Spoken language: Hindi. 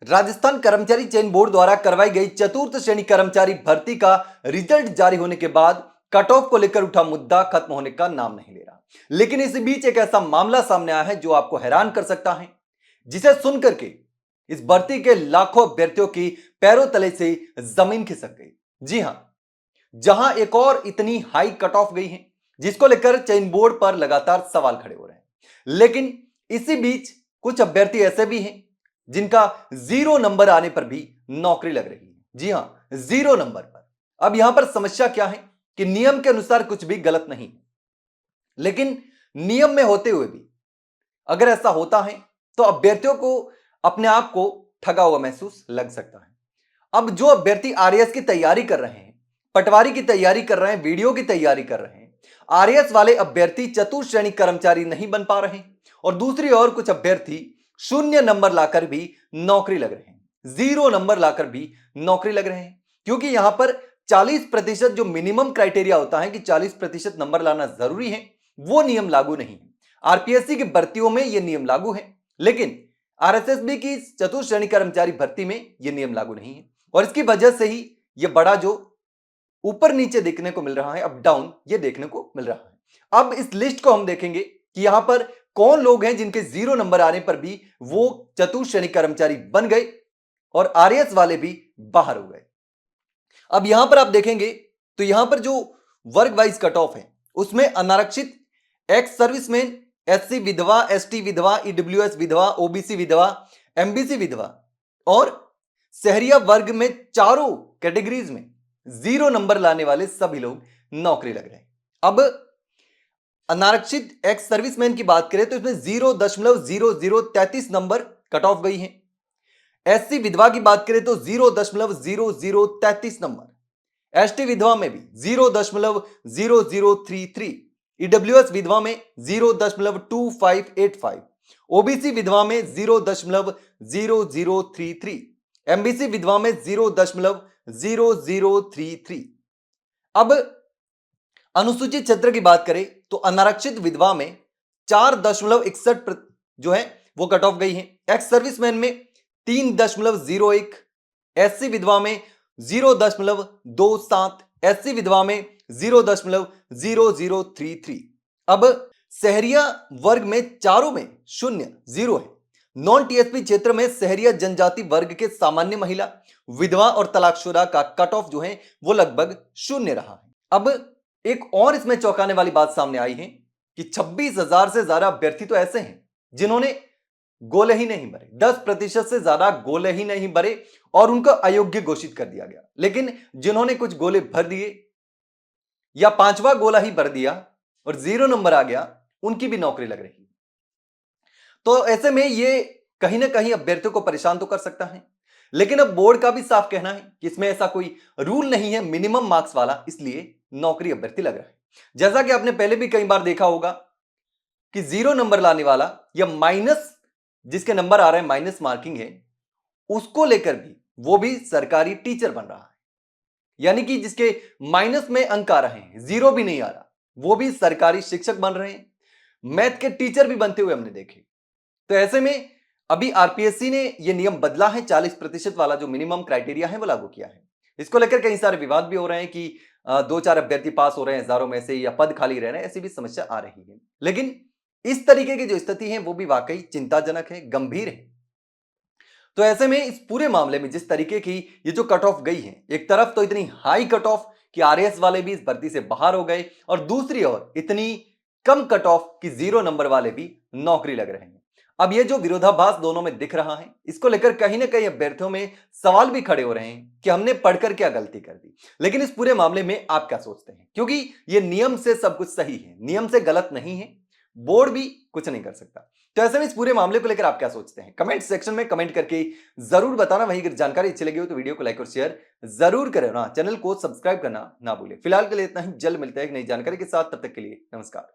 राजस्थान कर्मचारी चयन बोर्ड द्वारा करवाई गई चतुर्थ श्रेणी कर्मचारी भर्ती का रिजल्ट जारी होने के बाद कट ऑफ को लेकर उठा मुद्दा खत्म होने का नाम नहीं ले रहा। लेकिन इस बीच एक ऐसा मामला सामने आया है जो आपको हैरान कर सकता है, जिसे सुनकर के इस भर्ती के लाखों अभ्यर्थियों की पैरों तले से जमीन खिसक गई। जी हां, जहां एक और इतनी हाई कट ऑफ गई है जिसको लेकर चयन बोर्ड पर लगातार सवाल खड़े हो रहे हैं। लेकिन इसी बीच कुछ अभ्यर्थी ऐसे भी हैं जिनका 0 नंबर आने पर भी नौकरी लग रही है। जी हां, 0 नंबर पर। अब यहां पर समस्या क्या है कि नियम के अनुसार कुछ भी गलत नहीं है, लेकिन नियम में होते हुए भी अगर ऐसा होता है तो अभ्यर्थियों को अपने आप को ठगा हुआ महसूस लग सकता है। अब जो अभ्यर्थी आरएएस की तैयारी कर रहे हैं, पटवारी की तैयारी कर रहे हैं, वीडियो की तैयारी कर रहे हैं, आरएएस वाले अभ्यर्थी चतुर्थ श्रेणी कर्मचारी नहीं बन पा रहे, और दूसरी ओर कुछ अभ्यर्थी 0 नंबर लाकर भी नौकरी लग रहे हैं, 0 नंबर लाकर भी नौकरी लग रहे हैं। क्योंकि यहां पर 40% जो मिनिमम क्राइटेरिया होता है कि 40% नंबर लाना जरूरी है, वो नियम लागू नहीं है। आरपीएससी की भर्तियों में यह नियम लागू है, लेकिन आरएसएसबी की चतुर्थ श्रेणी कर्मचारी भर्ती में यह नियम लागू नहीं है। और इसकी वजह से ही यह बड़ा जो ऊपर नीचे देखने को मिल रहा है, अप डाउन, ये देखने को मिल रहा है। अब इस लिस्ट को हम देखेंगे कि यहां पर कौन लोग हैं जिनके 0 नंबर आने पर भी वो चतुर्थ श्रेणी कर्मचारी बन गए और आरएएस वाले भी बाहर हो गए। अब यहां पर आप देखेंगे तो यहां पर जो वर्ग वाइज कट ऑफ है उसमें अनारक्षित, एक्स सर्विसमैन, एससी विधवा, एसटी विधवा, ईडब्ल्यूएस विधवा, ओबीसी विधवा, एमबीसी विधवा और शहरिया वर्ग में चारों कैटेगरीज में 0 नंबर लाने वाले सभी लोग नौकरी लग रहे हैं। अब अनारक्षित एक्स सर्विसमैन की बात करें तो इसमें 0.0033 नंबर कट ऑफ गई है। एससी विधवा की बात करें तो 0.0033 नंबर, एसटी विधवा में भी 0.0033, ईडब्ल्यूएस विधवा में 0.2585, ओबीसी विधवा में 0.0033, एमबीसी विधवा में 0.0033। अब अनुसूचित क्षेत्र की बात करें तो अनारक्षित विधवा में 4.61 जो है वो कट ऑफ गई है। एक्स सर्विसमैन में 3.01, एससी विधवा में 0.27, एससी विधवा में 0.0033। अब शहरिया वर्ग में चारों में 0 है। नॉन टीएसपी क्षेत्र में शहरिया जनजाति वर्ग के सामान्य महिला, विधवा और तलाकशुदा का कट ऑफ जो है वो लगभग 0 रहा है। अब एक और इसमें चौंकाने वाली बात सामने आई है कि 26,000 से ज्यादा अभ्यर्थी तो ऐसे हैं जिन्होंने गोले ही नहीं भरे, 10% से ज्यादा गोले ही नहीं भरे और उनको अयोग्य घोषित कर दिया गया। लेकिन जिन्होंने कुछ गोले भर दिए या 5वां गोला ही भर दिया और 0 नंबर आ गया, उनकी भी नौकरी लग रही है। तो ऐसे में ये कहीं ना कहीं अभ्यर्थियों को परेशान तो कर सकता है, लेकिन अब बोर्ड का भी साफ कहना है कि इसमें ऐसा कोई रूल नहीं है मिनिमम मार्क्स वाला, इसलिए नौकरी अभ्यर्थी लग रहा है। जैसा कि आपने पहले भी कई बार देखा होगा कि 0 नंबर लाने वाला या माइनस जिसके नंबर आ रहे हैं, माइनस मार्किंग है, उसको लेकर भी वो भी सरकारी टीचर बन रहा है। यानी कि जिसके माइनस में अंक आ रहे हैं, 0 भी नहीं आ रहा, वो भी सरकारी शिक्षक बन रहे हैं, मैथ के टीचर भी बनते हुए हमने देखे। तो ऐसे में अभी आरपीएससी ने यह नियम बदला है, 40% वाला जो मिनिमम क्राइटेरिया है वो लागू किया है। इसको लेकर कई सारे विवाद भी हो रहे हैं कि 2-4 अभ्यर्थी पास हो रहे हैं हजारों में से या पद खाली रह रहे हैं, ऐसी भी समस्या आ रही है। लेकिन इस तरीके की जो स्थिति है वो भी वाकई चिंताजनक है, गंभीर है। तो ऐसे में इस पूरे मामले में जिस तरीके की ये जो कट ऑफ गई है, एक तरफ तो इतनी हाई कट ऑफ कि आरएएस वाले भी इस भर्ती से बाहर हो गए, और दूसरी ओर इतनी कम कट ऑफ कि 0 नंबर वाले भी नौकरी लग रहे हैं। अब ये जो विरोधाभास दोनों में दिख रहा है, इसको लेकर कहीं ना कहीं अभ्यर्थियों में सवाल भी खड़े हो रहे हैं कि हमने पढ़कर क्या गलती कर दी। लेकिन इस पूरे मामले में आप क्या सोचते हैं? क्योंकि ये नियम से सब कुछ सही है, नियम से गलत नहीं है, बोर्ड भी कुछ नहीं कर सकता। तो ऐसे में इस पूरे मामले को लेकर आप क्या सोचते हैं? कमेंट सेक्शन में कमेंट करके जरूर बताना। वहीं अगर जानकारी अच्छी लगी हो तो वीडियो को लाइक और शेयर जरूर करें ना, चैनल को सब्सक्राइब करना ना भूलें। फिलहाल के लिए इतना ही, जल्द मिलते हैं एक नई जानकारी के साथ, तब तक के लिए नमस्कार।